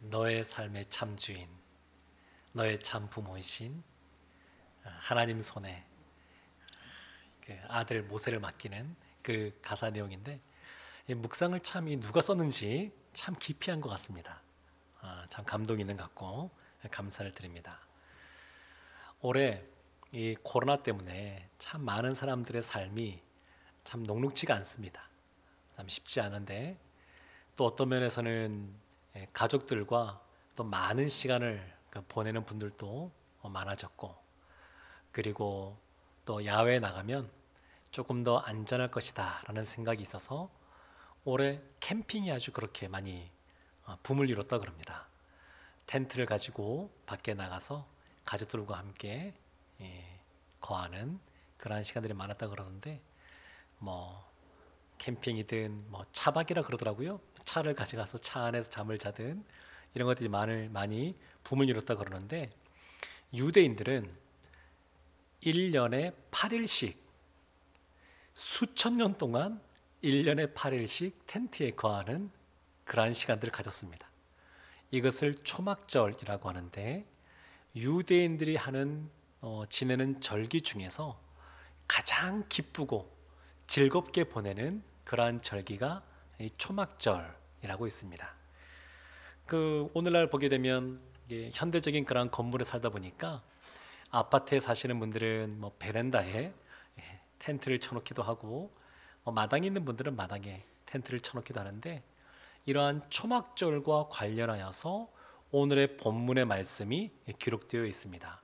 너의 삶의 참 주인, 너의 참 부모이신 하나님 손에 그 아들 모세를 맡기는 그 가사 내용인데, 이 묵상을 참 누가 썼는지 참 깊이 한 것 같습니다. 참 감동 있는 것 같고 감사를 드립니다. 올해 이 코로나 때문에 참 많은 사람들의 삶이 참 녹록지가 않습니다. 참 쉽지 않은데, 또 어떤 면에서는 가족들과 또 많은 시간을 보내는 분들도 많아졌고, 그리고 또 야외에 나가면 조금 더 안전할 것이다 라는 생각이 있어서 올해 캠핑이 아주 그렇게 많이 붐을 이뤘다 그럽니다. 텐트를 가지고 밖에 나가서 가족들과 함께 거하는 그러한 시간들이 많았다 그러는데, 뭐 캠핑이든 뭐 차박이라 그러더라고요. 차를 가져가서 차 안에서 잠을 자든 이런 것들이 많이 붐을 이뤘다 그러는데, 유대인들은 1년에 8일씩 수천 년 동안 1년에 8일씩 텐트에 거하는 그러한 시간들을 가졌습니다. 이것을 초막절이라고 하는데, 유대인들이 지내는 절기 중에서 가장 기쁘고 즐겁게 보내는 그러한 절기가 이 초막절이라고 있습니다. 오늘날 보게 되면 현대적인 그런 건물에 살다 보니까 아파트에 사시는 분들은 뭐 베란다에 텐트를 쳐놓기도 하고, 마당에 있는 분들은 마당에 텐트를 쳐놓기도 하는데, 이러한 초막절과 관련하여서 오늘의 본문의 말씀이 기록되어 있습니다.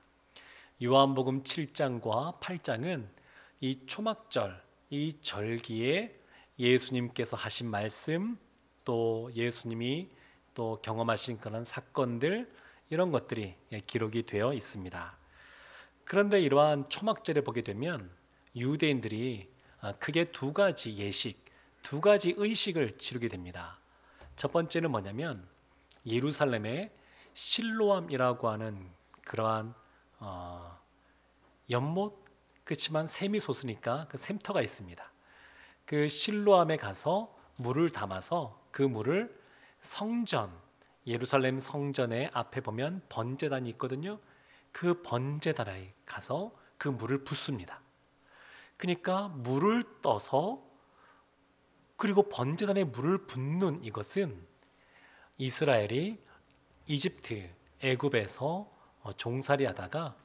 요한복음 7장과 8장은 이 초막절, 이 절기에 예수님께서 하신 말씀, 또 예수님이 또 경험하신 그런 사건들, 이런 것들이 기록이 되어 있습니다. 그런데 이러한 초막절에 보게 되면 유대인들이 크게 두 가지 예식, 두 가지 의식을 치르게 됩니다. 첫 번째는 뭐냐면, 예루살렘에 실로암이라고 하는 그러한 연못, 그렇지만 샘이 솟으니까 그 샘터가 있습니다. 그 실로암에 가서 물을 담아서 그 물을 성전, 예루살렘 성전의 앞에 보면 번제단이 있거든요. 그 번제단에 가서 그 물을 붓습니다. 그러니까 물을 떠서, 그리고 번제단에 물을 붓는 이것은 이스라엘이 이집트, 애굽에서 종살이 하다가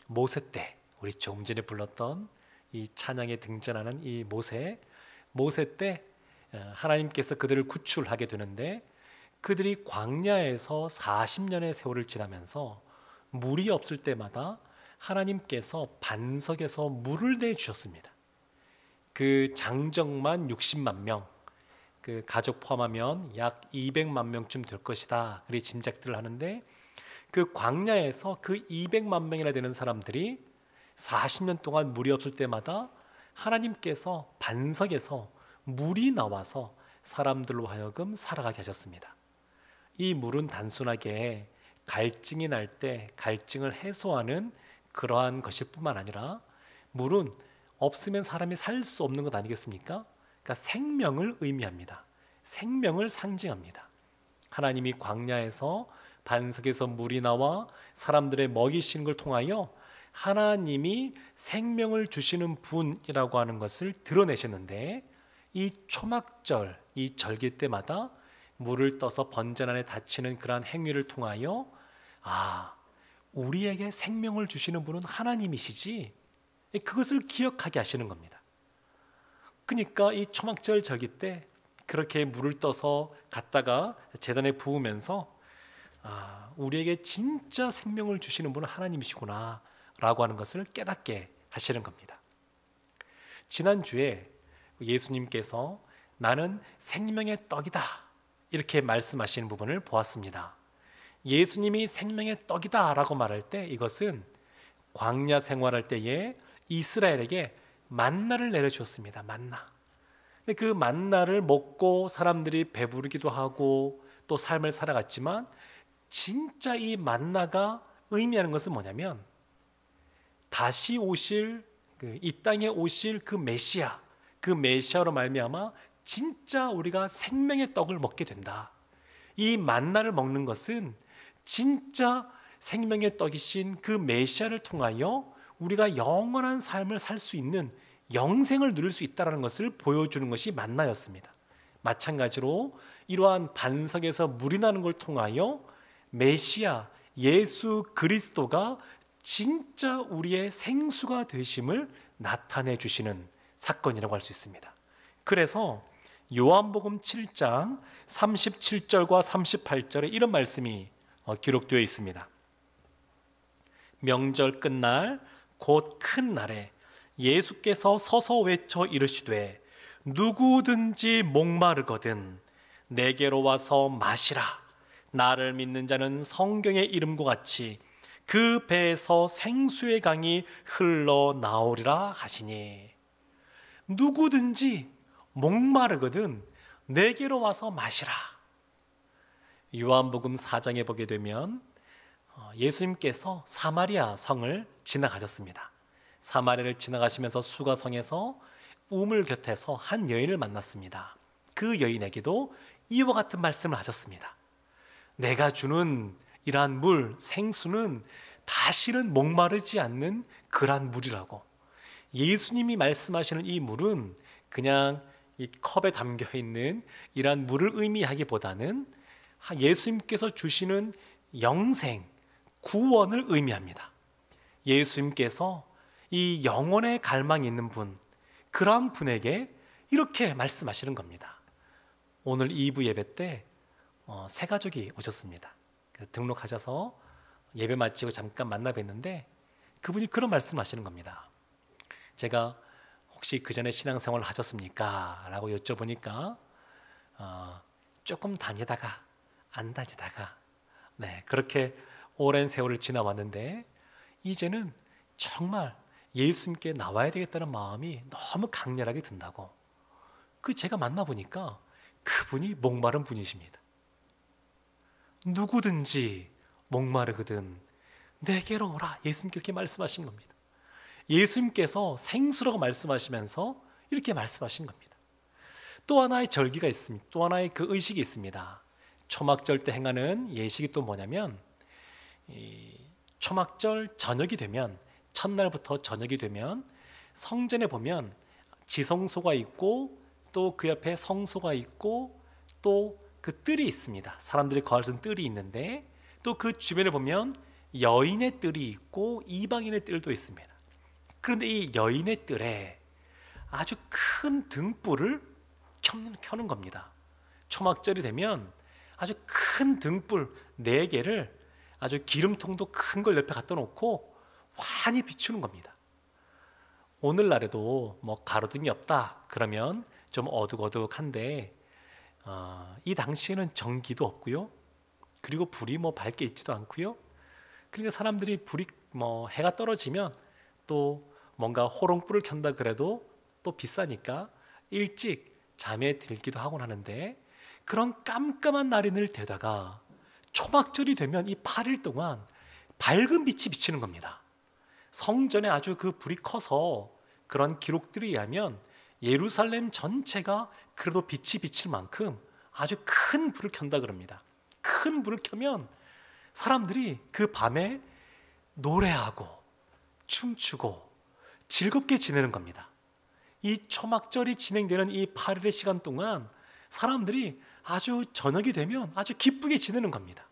모세 때, 우리 조금 전에 불렀던 이 찬양에 등장하는 이 모세 때 하나님께서 그들을 구출하게 되는데, 그들이 광야에서 40년의 세월을 지나면서 물이 없을 때마다 하나님께서 반석에서 물을 내주셨습니다. 그 장정만 60만 명, 그 가족 포함하면 약 200만 명쯤 될 것이다, 그리 짐작들을 하는데, 그 광야에서 그 200만 명이나 되는 사람들이 40년 동안 물이 없을 때마다 하나님께서 반석에서 물이 나와서 사람들로 하여금 살아가게 하셨습니다. 이 물은 단순하게 갈증이 날 때 갈증을 해소하는 그러한 것일 뿐만 아니라, 물은 없으면 사람이 살 수 없는 것 아니겠습니까? 그러니까 생명을 의미합니다. 생명을 상징합니다. 하나님이 광야에서 반석에서 물이 나와 사람들의 먹이시는 걸 통하여 하나님이 생명을 주시는 분이라고 하는 것을 드러내셨는데, 이 초막절, 이 절기 때마다 물을 떠서 번제단 안에 닫히는 그러한 행위를 통하여, 우리에게 생명을 주시는 분은 하나님이시지, 그것을 기억하게 하시는 겁니다. 그러니까 이 초막절 절기 때 그렇게 물을 떠서 갖다가 제단에 부으면서, 우리에게 진짜 생명을 주시는 분은 하나님이시구나 라고 하는 것을 깨닫게 하시는 겁니다. 지난주에 예수님께서 나는 생명의 떡이다 이렇게 말씀하시는 부분을 보았습니다. 예수님이 생명의 떡이다 라고 말할 때, 이것은 광야 생활할 때에 이스라엘에게 만나를 내려주었습니다. 만나. 근데 그 만나를 먹고 사람들이 배부르기도 하고 또 삶을 살아갔지만, 진짜 이 만나가 의미하는 것은 뭐냐면, 다시 오실 이 땅에 오실 그 메시아, 그 메시아로 말미암아 진짜 우리가 생명의 떡을 먹게 된다. 이 만나를 먹는 것은 진짜 생명의 떡이신 그 메시아를 통하여 우리가 영원한 삶을 살 수 있는 영생을 누릴 수 있다는 것을 보여주는 것이 만나였습니다. 마찬가지로 이러한 반석에서 물이 나는 걸 통하여 메시아 예수 그리스도가 진짜 우리의 생수가 되심을 나타내 주시는 사건이라고 할 수 있습니다. 그래서 요한복음 7장 37절과 38절에 이런 말씀이 기록되어 있습니다. 명절 끝날 곧 큰 날에 예수께서 서서 외쳐 이르시되 누구든지 목마르거든 내게로 와서 마시라. 나를 믿는 자는 성경의 이름과 같이 그 배에서 생수의 강이 흘러나오리라 하시니, 누구든지 목마르거든 내게로 와서 마시라. 요한복음 4장에 보게 되면 예수님께서 사마리아 성을 지나가셨습니다. 사마리아를 지나가시면서 수가성에서 우물 곁에서 한 여인을 만났습니다. 그 여인에게도 이와 같은 말씀을 하셨습니다. 내가 주는 이러한 물, 생수는 다시는 목마르지 않는 그러한 물이라고. 예수님이 말씀하시는 이 물은 그냥 이 컵에 담겨 있는 이러한 물을 의미하기보다는 예수님께서 주시는 영생, 구원을 의미합니다. 예수님께서 이 영혼의 갈망이 있는 분, 그러한 분에게 이렇게 말씀하시는 겁니다. 오늘 2부 예배 때 세 가족이 오셨습니다. 등록하셔서 예배 마치고 잠깐 만나 뵀는데 그분이 그런 말씀하시는 겁니다. 제가 혹시 그 전에 신앙생활을 하셨습니까? 라고 여쭤보니까 조금 다니다가 안 다니다가 그렇게 오랜 세월을 지나왔는데 이제는 정말 예수님께 나와야 되겠다는 마음이 너무 강렬하게 든다고. 제가 만나보니까 그분이 목마른 분이십니다. 누구든지 목마르거든 내게로 오라. 예수님께서 이렇게 말씀하신 겁니다. 예수님께서 생수라고 말씀하시면서 이렇게 말씀하신 겁니다. 또 하나의 절기가 있습니다. 또 하나의 그 의식이 있습니다. 초막절 때 행하는 예식이 또 뭐냐면, 초막절 저녁이 되면, 첫날부터 저녁이 되면 성전에 보면 지성소가 있고 또 그 옆에 성소가 있고 또 그 뜰이 있습니다. 사람들이 거할 수 있는 뜰이 있는데 또 그 주변에 보면 여인의 뜰이 있고 이방인의 뜰도 있습니다. 그런데 이 여인의 뜰에 아주 큰 등불을 켜는 겁니다. 초막절이 되면 아주 큰 등불 4개를 아주 기름통도 큰 걸 옆에 갖다 놓고 환히 비추는 겁니다. 오늘날에도 가로등이 없다 그러면 좀 어둑어둑한데 이 당시에는 전기도 없고요. 그리고 불이 밝게 있지도 않고요. 그러니까 사람들이 불이 해가 떨어지면 또 뭔가 호롱불을 켠다 그래도 또 비싸니까 일찍 잠에 들기도 하곤 하는데, 그런 깜깜한 날인을 되다가 초막절이 되면 이 8일 동안 밝은 빛이 비치는 겁니다. 성전에 아주 그 불이 커서 그런 기록들에 의하면 예루살렘 전체가 그래도 빛이 비칠 만큼 아주 큰 불을 켠다 그럽니다. 큰 불을 켜면 사람들이 그 밤에 노래하고 춤추고 즐겁게 지내는 겁니다. 이 초막절이 진행되는 이 8일의 시간 동안 사람들이 아주 저녁이 되면 아주 기쁘게 지내는 겁니다.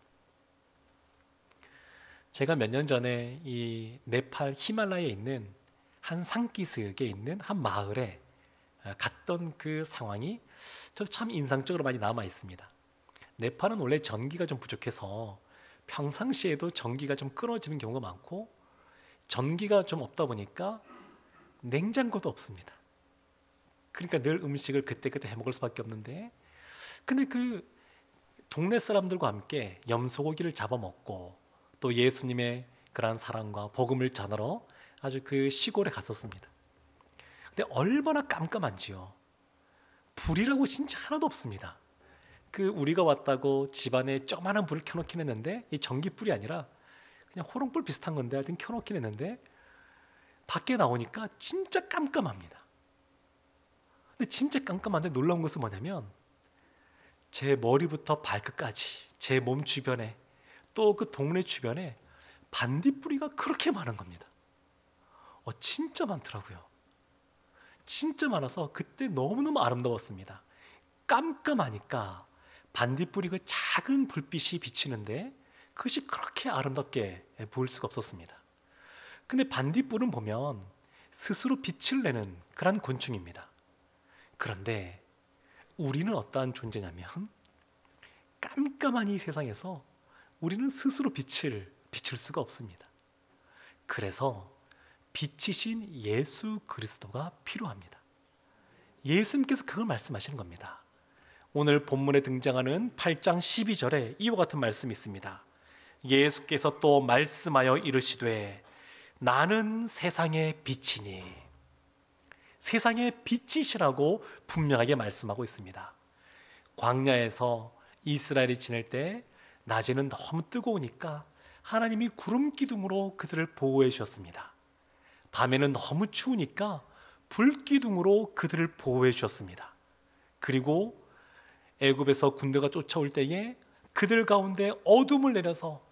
제가 몇 년 전에 이 네팔 히말라야에 있는 한 산기슭에 있는 한 마을에 갔던 그 상황이 저도 참 인상적으로 많이 남아 있습니다. 네팔은 원래 전기가 좀 부족해서 평상시에도 전기가 좀 끊어지는 경우가 많고, 전기가 좀 없다 보니까 냉장고도 없습니다. 그러니까 늘 음식을 그때그때 해먹을 수밖에 없는데, 근데 그 동네 사람들과 함께 염소고기를 잡아먹고 또 예수님의 그러한 사랑과 복음을 전하러 아주 그 시골에 갔었습니다. 근데 얼마나 깜깜한지요. 불이라고 진짜 하나도 없습니다. 우리가 왔다고 집안에 조그마한 불을 켜놓긴 했는데 이 전기불이 아니라 그냥 호롱불 비슷한 건데 하여튼 켜놓긴 했는데 밖에 나오니까 진짜 깜깜합니다. 근데 진짜 깜깜한데 놀라운 것은 뭐냐면 제 머리부터 발끝까지 제 몸 주변에 또 그 동네 주변에 반딧불이가 그렇게 많은 겁니다. 진짜 많더라고요. 진짜 많아서 그때 너무너무 아름다웠습니다. 깜깜하니까 반딧불이 그 작은 불빛이 비치는데 그것이 그렇게 아름답게 보일 수가 없었습니다. 근데 반딧불은 보면 스스로 빛을 내는 그런 곤충입니다. 그런데 우리는 어떠한 존재냐면 깜깜한 이 세상에서 우리는 스스로 빛을 비출 수가 없습니다. 그래서 빛이신 예수 그리스도가 필요합니다. 예수님께서 그걸 말씀하시는 겁니다. 오늘 본문에 등장하는 8장 12절에 이와 같은 말씀이 있습니다. 예수께서 또 말씀하여 이르시되 나는 세상의 빛이니. 세상의 빛이시라고 분명하게 말씀하고 있습니다. 광야에서 이스라엘이 지낼 때 낮에는 너무 뜨거우니까 하나님이 구름 기둥으로 그들을 보호해 주셨습니다. 밤에는 너무 추우니까 불 기둥으로 그들을 보호해 주셨습니다. 그리고 애굽에서 군대가 쫓아올 때에 그들 가운데 어둠을 내려서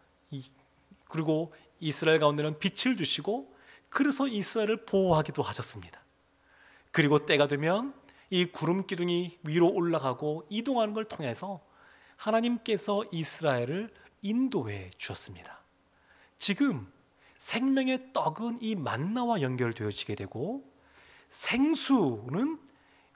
그리고 이스라엘 가운데는 빛을 주시고 그래서 이스라엘을 보호하기도 하셨습니다. 그리고 때가 되면 이 구름 기둥이 위로 올라가고 이동하는 걸 통해서 하나님께서 이스라엘을 인도해 주셨습니다. 지금 생명의 떡은 이 만나와 연결되어지게 되고 생수는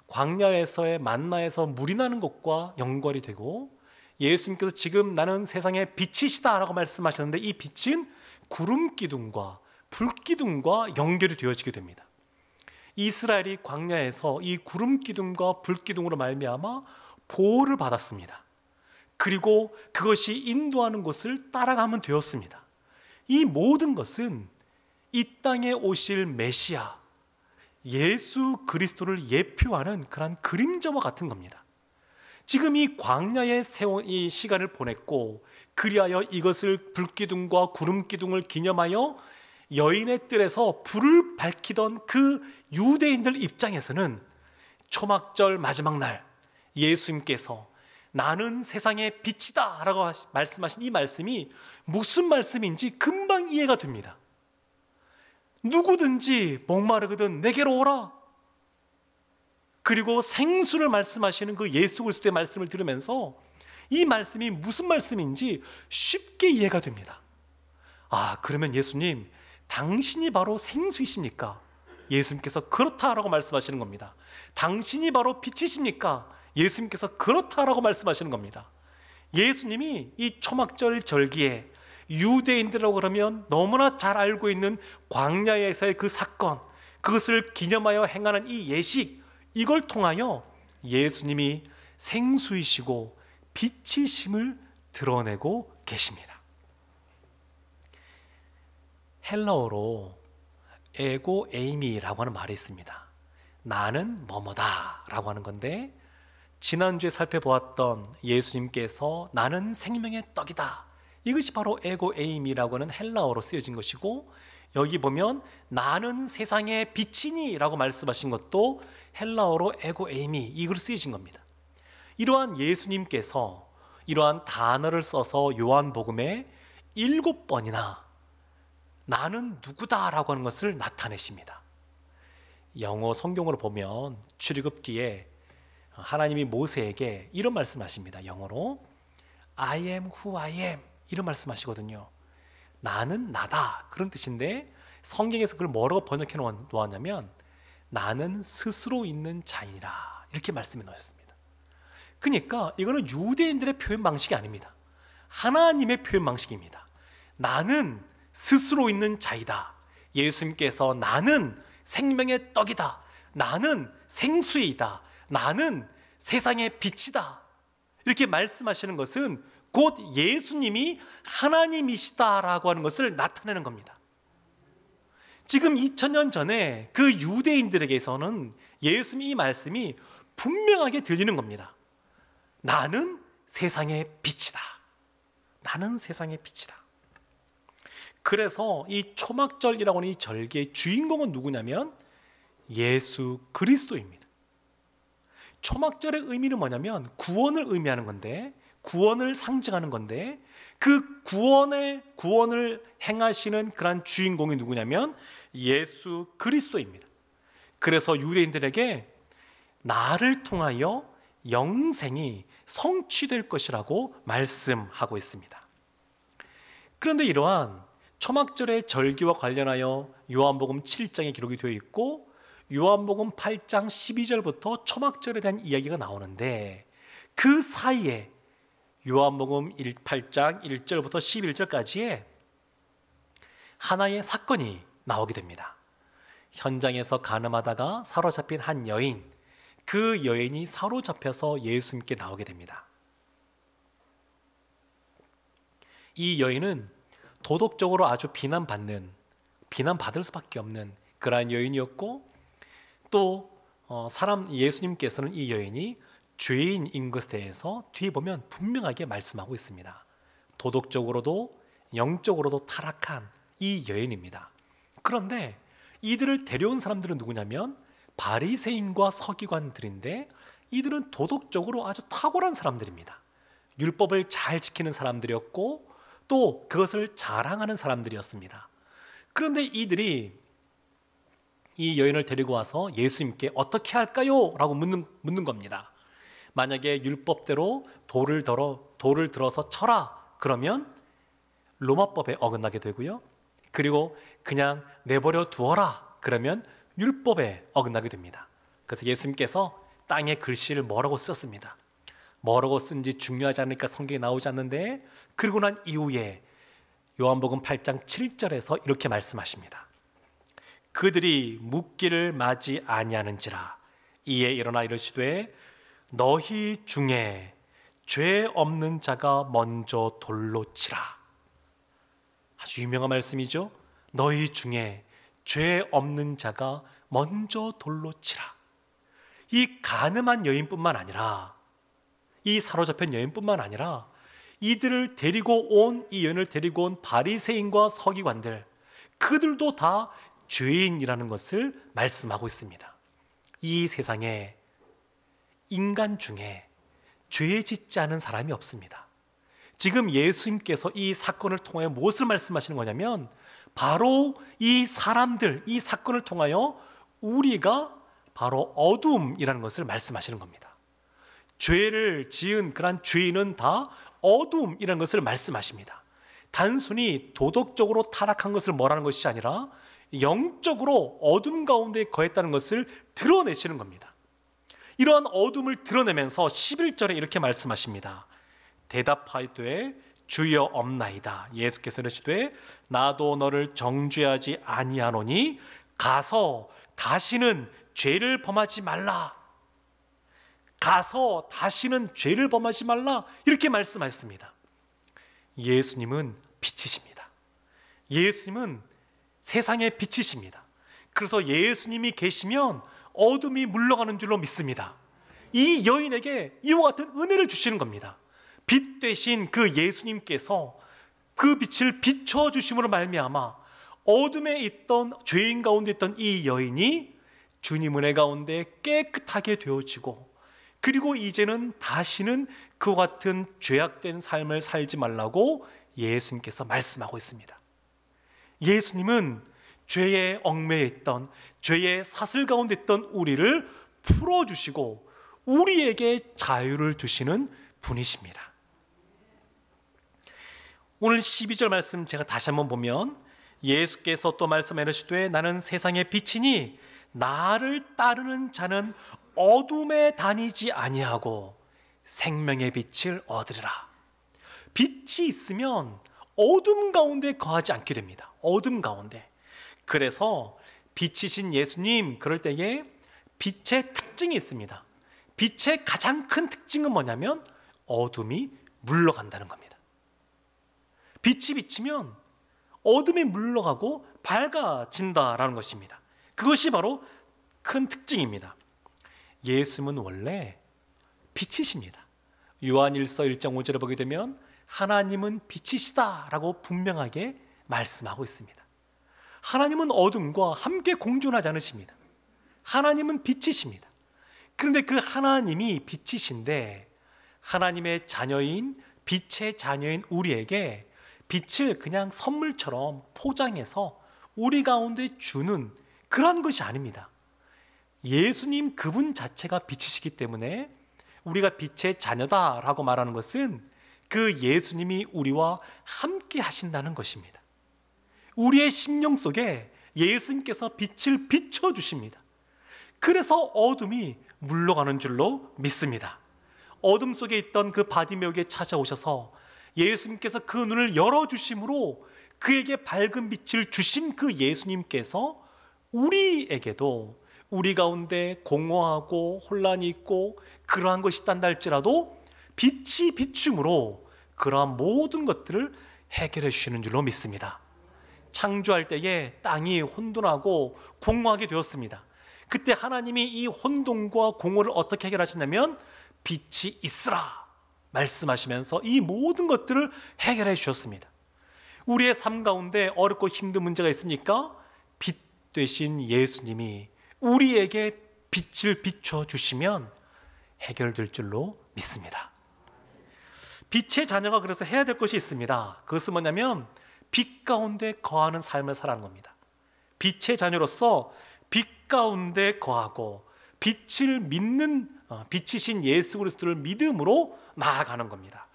광야에서의 만나에서 물이 나는 것과 연결이 되고 예수님께서 지금 나는 세상의 빛이시다 라고 말씀하셨는데 이 빛은 구름 기둥과 불 기둥과 연결이 되어지게 됩니다. 이스라엘이 광야에서 이 구름 기둥과 불 기둥으로 말미암아 보호를 받았습니다. 그리고 그것이 인도하는 곳을 따라가면 되었습니다. 이 모든 것은 이 땅에 오실 메시아 예수 그리스도를 예표하는 그런 그림자와 같은 겁니다. 지금 이 광야에 이 시간을 보냈고 그리하여 이것을 불기둥과 구름기둥을 기념하여 여인의 뜰에서 불을 밝히던 그 유대인들 입장에서는 초막절 마지막 날 예수님께서 나는 세상의 빛이다 라고 말씀하신 이 말씀이 무슨 말씀인지 금방 이해가 됩니다. 누구든지 목마르거든 내게로 오라. 그리고 생수를 말씀하시는 그 예수 그리스도의 말씀을 들으면서 이 말씀이 무슨 말씀인지 쉽게 이해가 됩니다. 그러면 예수님 당신이 바로 생수이십니까? 예수님께서 그렇다라고 말씀하시는 겁니다. 당신이 바로 빛이십니까? 예수님께서 그렇다라고 말씀하시는 겁니다. 예수님이 이 초막절 절기에 유대인들이라고 그러면 너무나 잘 알고 있는 광야에서의 그 사건, 그것을 기념하여 행하는 이 예식, 이걸 통하여 예수님이 생수이시고 빛이심을 드러내고 계십니다. 헬라어로 에고 에이미라고 하는 말이 있습니다. 나는 뭐뭐다 라고 하는 건데 지난주에 살펴보았던 예수님께서 나는 생명의 떡이다, 이것이 바로 에고 에이미라고 하는 헬라어로 쓰여진 것이고, 여기 보면 나는 세상의 빛이니 라고 말씀하신 것도 헬라어로 에고 에이미, 이걸로 쓰여진 겁니다. 이러한 예수님께서 이러한 단어를 써서 요한복음에 7번이나 나는 누구다 라고 하는 것을 나타내십니다. 영어 성경으로 보면 출애굽기에 하나님이 모세에게 이런 말씀하십니다. 영어로 I am who I am, 이런 말씀하시거든요. 나는 나다, 그런 뜻인데 성경에서 그걸 뭐라고 번역해 놓았냐면 나는 스스로 있는 자이라, 이렇게 말씀해 놓으셨습니다. 그러니까 이거는 유대인들의 표현 방식이 아닙니다. 하나님의 표현 방식입니다. 나는 스스로 있는 자이다. 예수님께서 나는 생명의 떡이다, 나는 생수이다, 나는 세상의 빛이다, 이렇게 말씀하시는 것은 곧 예수님이 하나님이시다라고 하는 것을 나타내는 겁니다. 지금 2000년 전에 그 유대인들에게서는 예수님의 이 말씀이 분명하게 들리는 겁니다. 나는 세상의 빛이다, 나는 세상의 빛이다. 그래서 이 초막절이라고 하는 이 절기의 주인공은 누구냐면 예수 그리스도입니다. 초막절의 의미는 뭐냐면 구원을 의미하는 건데, 구원을 상징하는 건데, 그 구원을 행하시는 그런 주인공이 누구냐면 예수 그리스도입니다. 그래서 유대인들에게 나를 통하여 영생이 성취될 것이라고 말씀하고 있습니다. 그런데 이러한 초막절의 절기와 관련하여 요한복음 7장에 기록이 되어 있고, 요한복음 8장 12절부터 초막절에 대한 이야기가 나오는데, 그 사이에 요한복음 8장 1절부터 11절까지의 하나의 사건이 나오게 됩니다. 현장에서 간음하다가 사로잡힌 한 여인, 그 여인이 사로잡혀서 예수님께 나오게 됩니다. 이 여인은 도덕적으로 아주 비난받을 수밖에 없는 그러한 여인이었고, 또 예수님께서는 이 여인이 죄인인 것에 대해서 뒤에 보면 분명하게 말씀하고 있습니다. 도덕적으로도 영적으로도 타락한 이 여인입니다. 그런데 이들을 데려온 사람들은 누구냐면 바리새인과 서기관들인데, 이들은 도덕적으로 아주 탁월한 사람들입니다. 율법을 잘 지키는 사람들이었고, 또 그것을 자랑하는 사람들이었습니다. 그런데 이들이 이 여인을 데리고 와서 예수님께 어떻게 할까요? 라고 묻는 겁니다. 만약에 율법대로 돌을 들어서 쳐라, 그러면 로마법에 어긋나게 되고요. 그리고 그냥 내버려 두어라, 그러면 율법에 어긋나게 됩니다. 그래서 예수님께서 땅에 글씨를 뭐라고 썼습니다. 뭐라고 쓴지 중요하지 않으니까 성경에 나오지 않는데, 그리고 난 이후에 요한복음 8장 7절에서 이렇게 말씀하십니다. 그들이 묻기를 마지 아니하는지라. 이에 일어나 이르시되 너희 중에 죄 없는 자가 먼저 돌로 치라. 아주 유명한 말씀이죠. 너희 중에 죄 없는 자가 먼저 돌로 치라. 이 간음한 여인뿐만 아니라, 이 사로잡힌 여인뿐만 아니라 이들을 데리고 온, 이 여인을 데리고 온 바리새인과 서기관들, 그들도 다 죄인이라는 것을 말씀하고 있습니다. 이 세상에 인간 중에 죄 짓지 않은 사람이 없습니다. 지금 예수님께서 이 사건을 통하여 무엇을 말씀하시는 거냐면, 바로 이 사람들, 이 사건을 통하여 우리가 바로 어둠이라는 것을 말씀하시는 겁니다. 죄를 지은 그런 죄인은 다 어둠이라는 것을 말씀하십니다. 단순히 도덕적으로 타락한 것을 말하는 것이 아니라 영적으로 어둠 가운데 거했다는 것을 드러내시는 겁니다. 이러한 어둠을 드러내면서 11절에 이렇게 말씀하십니다. 대답하되 주여 없나이다. 예수께서 이르시되 나도 너를 정죄하지 아니하노니 가서 다시는 죄를 범하지 말라. 가서 다시는 죄를 범하지 말라, 이렇게 말씀하셨습니다. 예수님은 빛이십니다. 예수님은 세상의 빛이십니다. 그래서 예수님이 계시면 어둠이 물러가는 줄로 믿습니다. 이 여인에게 이와 같은 은혜를 주시는 겁니다. 빛 되신 그 예수님께서 그 빛을 비춰주심으로 말미암아 어둠에 있던, 죄인 가운데 있던 이 여인이 주님 은혜 가운데 깨끗하게 되어지고, 그리고 이제는 다시는 그와 같은 죄악된 삶을 살지 말라고 예수님께서 말씀하고 있습니다. 예수님은 죄에 얽매여 있던, 죄의 사슬 가운데 있던 우리를 풀어주시고 우리에게 자유를 주시는 분이십니다. 오늘 12절 말씀 제가 다시 한번 보면, 예수께서 또 말씀하시되 나는 세상의 빛이니 나를 따르는 자는 어둠에 다니지 아니하고 생명의 빛을 얻으리라. 빛이 있으면 어둠 가운데 거하지 않게 됩니다. 어둠 가운데. 그래서 빛이신 예수님, 그럴 때에 빛의 특징이 있습니다. 빛의 가장 큰 특징은 뭐냐면 어둠이 물러간다는 겁니다. 빛이 비치면 어둠이 물러가고 밝아진다라는 것입니다. 그것이 바로 큰 특징입니다. 예수님은 원래 빛이십니다. 요한일서 1장 5절에 보게 되면 하나님은 빛이시다라고 분명하게 말씀하고 있습니다. 하나님은 어둠과 함께 공존하지 않으십니다. 하나님은 빛이십니다. 그런데 그 하나님이 빛이신데 하나님의 자녀인 빛의 자녀인 우리에게 빛을 그냥 선물처럼 포장해서 우리 가운데 주는 그런 것이 아닙니다. 예수님 그분 자체가 빛이시기 때문에 우리가 빛의 자녀다라고 말하는 것은 그 예수님이 우리와 함께 하신다는 것입니다. 우리의 심령 속에 예수님께서 빛을 비춰주십니다. 그래서 어둠이 물러가는 줄로 믿습니다. 어둠 속에 있던 그 바디메오에게 찾아오셔서 예수님께서 그 눈을 열어주심으로 그에게 밝은 빛을 주신 그 예수님께서 우리에게도 우리 가운데 공허하고 혼란이 있고 그러한 것이 있단다 할지라도 빛이 비춤으로 그러한 모든 것들을 해결해 주시는 줄로 믿습니다. 창조할 때에 땅이 혼돈하고 공허하게 되었습니다. 그때 하나님이 이 혼돈과 공허를 어떻게 해결하시냐면 빛이 있으라 말씀하시면서 이 모든 것들을 해결해 주셨습니다. 우리의 삶 가운데 어렵고 힘든 문제가 있습니까? 빛 되신 예수님이 우리에게 빛을 비춰주시면 해결될 줄로 믿습니다. 빛의 자녀가 그래서 해야 될 것이 있습니다. 그것은 뭐냐면 빛 가운데 거하는 삶을 살아가는 겁니다. 빛의 자녀로서 빛 가운데 거하고 빛을 믿는 빛이신 예수 그리스도를 믿음으로 나아가는 겁니다.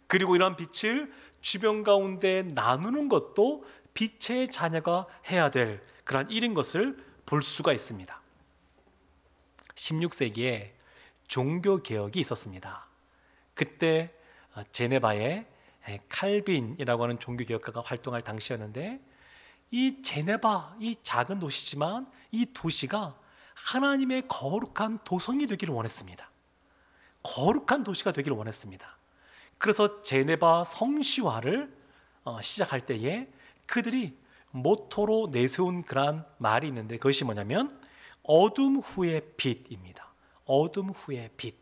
그리고 이런 빛을 주변 가운데 나누는 것도 빛의 자녀가 해야 될 그런 일인 것을 볼 수가 있습니다. 16세기에 종교개혁이 있었습니다. 그때 제네바에 칼빈이라고 하는 종교개혁가가 활동할 당시였는데 이 제네바, 이 작은 도시지만 이 도시가 하나님의 거룩한 도성이 되기를 원했습니다. 거룩한 도시가 되기를 원했습니다. 그래서 제네바 성시화를 시작할 때에 그들이 모토로 내세운 그러한 말이 있는데 그것이 뭐냐면 어둠 후의 빛입니다. 어둠 후의 빛.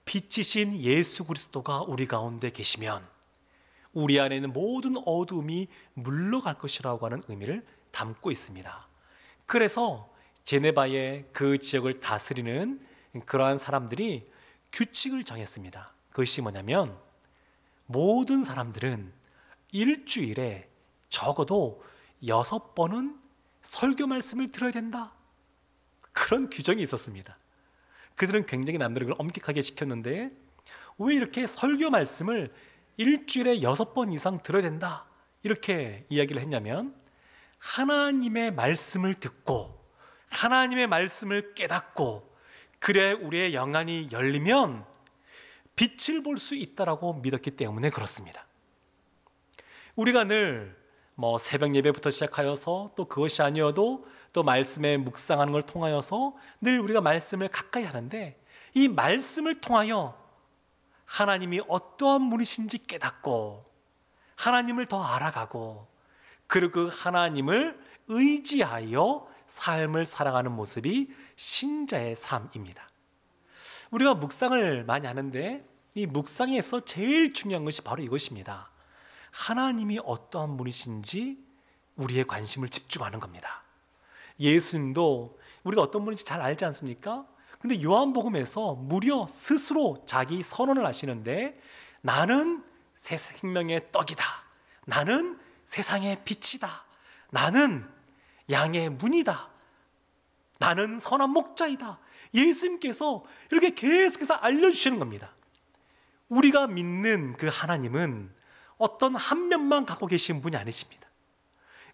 빛이신 예수 그리스도가 우리 가운데 계시면 우리 안에 있는 모든 어둠이 물러갈 것이라고 하는 의미를 담고 있습니다. 그래서 제네바의 그 지역을 다스리는 그러한 사람들이 규칙을 정했습니다. 그것이 뭐냐면 모든 사람들은 일주일에 적어도 6번은 설교 말씀을 들어야 된다. 그런 규정이 있었습니다. 그들은 굉장히 남들을 엄격하게 시켰는데 왜 이렇게 설교 말씀을 일주일에 6번 이상 들어야 된다 이렇게 이야기를 했냐면 하나님의 말씀을 듣고 하나님의 말씀을 깨닫고 그래 우리의 영안이 열리면 빛을 볼 수 있다라고 믿었기 때문에 그렇습니다. 우리가 늘 새벽 예배부터 시작하여서 또 그것이 아니어도 또 말씀에 묵상하는 걸 통하여서 늘 우리가 말씀을 가까이 하는데 이 말씀을 통하여 하나님이 어떠한 분이신지 깨닫고 하나님을 더 알아가고 그리고 그 하나님을 의지하여 삶을 살아가는 모습이 신자의 삶입니다. 우리가 묵상을 많이 하는데 이 묵상에서 제일 중요한 것이 바로 이것입니다. 하나님이 어떠한 분이신지 우리의 관심을 집중하는 겁니다. 예수님도 우리가 어떤 분인지 잘 알지 않습니까? 근데 요한복음에서 무려 스스로 자기 선언을 하시는데 나는 새 생명의 떡이다. 나는 세상의 빛이다. 나는 양의 문이다. 나는 선한 목자이다. 예수님께서 이렇게 계속해서 알려주시는 겁니다. 우리가 믿는 그 하나님은 어떤 한 면만 갖고 계신 분이 아니십니다.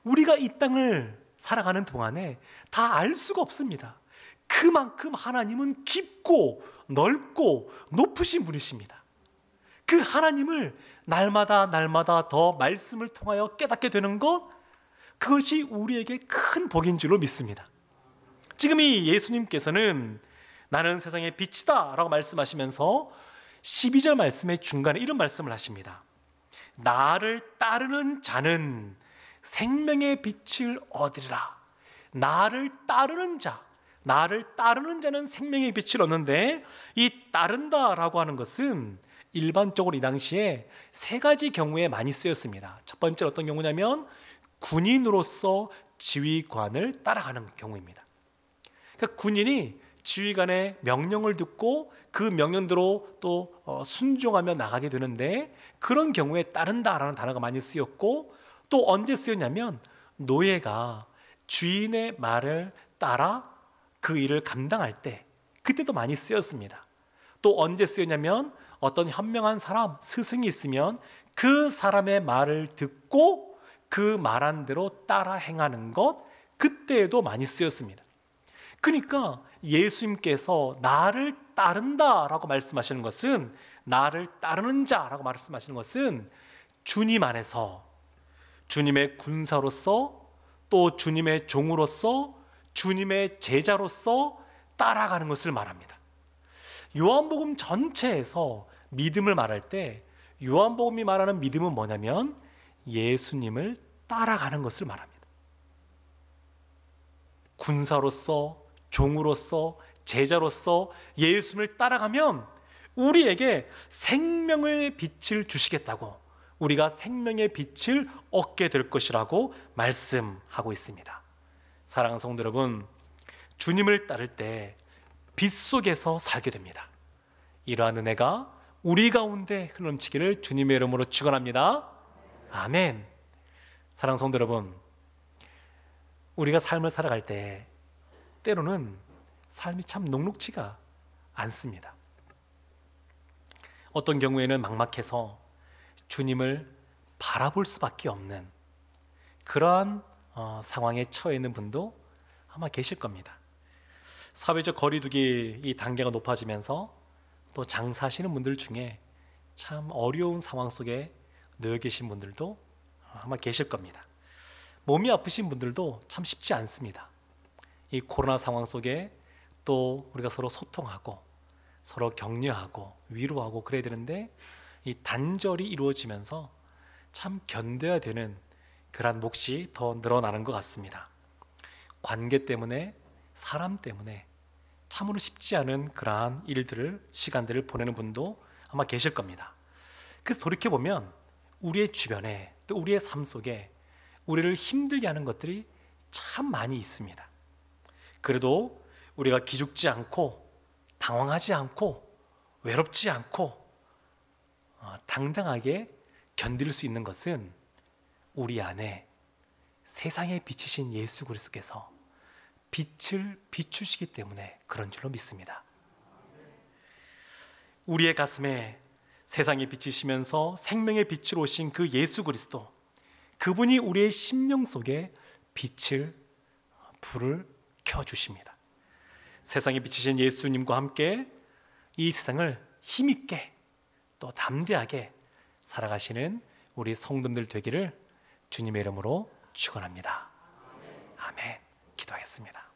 우리가 이 땅을 살아가는 동안에 다 알 수가 없습니다. 그만큼 하나님은 깊고 넓고 높으신 분이십니다. 그 하나님을 날마다 더 말씀을 통하여 깨닫게 되는 것, 그것이 우리에게 큰 복인 줄로 믿습니다. 지금 이 예수님께서는 나는 세상의 빛이다 라고 말씀하시면서 12절 말씀의 중간에 이런 말씀을 하십니다. 나를 따르는 자는 생명의 빛을 얻으리라. 나를 따르는 자는 생명의 빛을 얻는데 이 따른다라고 하는 것은 일반적으로 이 당시에 세 가지 경우에 많이 쓰였습니다. 첫 번째 어떤 경우냐면 군인으로서 지휘관을 따라가는 경우입니다. 그러니까 군인이 지휘관의 명령을 듣고 그 명령대로 또 순종하며 나가게 되는데, 그런 경우에 따른다라는 단어가 많이 쓰였고, 또 언제 쓰였냐면 노예가 주인의 말을 따라 그 일을 감당할 때, 그때도 많이 쓰였습니다. 또 언제 쓰였냐면 어떤 현명한 사람, 스승이 있으면 그 사람의 말을 듣고 그 말한 대로 따라 행하는 것, 그때에도 많이 쓰였습니다. 그러니까 예수님께서 나를 따른다라고 말씀하시는 것은, 나를 따르는 자라고 말씀하시는 것은 주님 안에서 주님의 군사로서, 또 주님의 종으로서, 주님의 제자로서 따라가는 것을 말합니다. 요한복음 전체에서 믿음을 말할 때 요한복음이 말하는 믿음은 뭐냐면 예수님을 따라가는 것을 말합니다. 군사로서, 종으로서, 제자로서 예수님을 따라가면 우리에게 생명의 빛을 주시겠다고, 우리가 생명의 빛을 얻게 될 것이라고 말씀하고 있습니다. 사랑하는 성도 여러분, 주님을 따를 때 빛 속에서 살게 됩니다. 이러한 은혜가 우리 가운데 흘러넘치기를 주님의 이름으로 축원합니다. 아멘. 사랑하는 성도 여러분, 우리가 삶을 살아갈 때 때로는 삶이 참 녹록지가 않습니다. 어떤 경우에는 막막해서 주님을 바라볼 수밖에 없는 그러한 상황에 처해 있는 분도 아마 계실 겁니다. 사회적 거리두기 이 단계가 높아지면서 또 장사하시는 분들 중에 참 어려운 상황 속에 놓여 계신 분들도 아마 계실 겁니다. 몸이 아프신 분들도 참 쉽지 않습니다. 이 코로나 상황 속에 또 우리가 서로 소통하고 서로 격려하고 위로하고 그래야 되는데, 이 단절이 이루어지면서 참 견뎌야 되는 그런 몫이 더 늘어나는 것 같습니다. 관계 때문에, 사람 때문에 참으로 쉽지 않은 그러한 일들을, 시간들을 보내는 분도 아마 계실 겁니다. 그래서 돌이켜보면 우리의 주변에, 또 우리의 삶 속에 우리를 힘들게 하는 것들이 참 많이 있습니다. 그래도 우리가 기죽지 않고 당황하지 않고 외롭지 않고 당당하게 견딜 수 있는 것은 우리 안에 세상에 비치신 예수 그리스도께서 빛을 비추시기 때문에 그런 줄로 믿습니다. 우리의 가슴에 세상에 비치시면서 생명의 빛으로 오신 그 예수 그리스도, 그분이 우리의 심령 속에 불을 켜주십니다. 세상에 비치신 예수님과 함께 이 세상을 힘있게 또 담대하게 살아가시는 우리 성도들 되기를 주님의 이름으로 축원합니다. 아멘. 기도하겠습니다.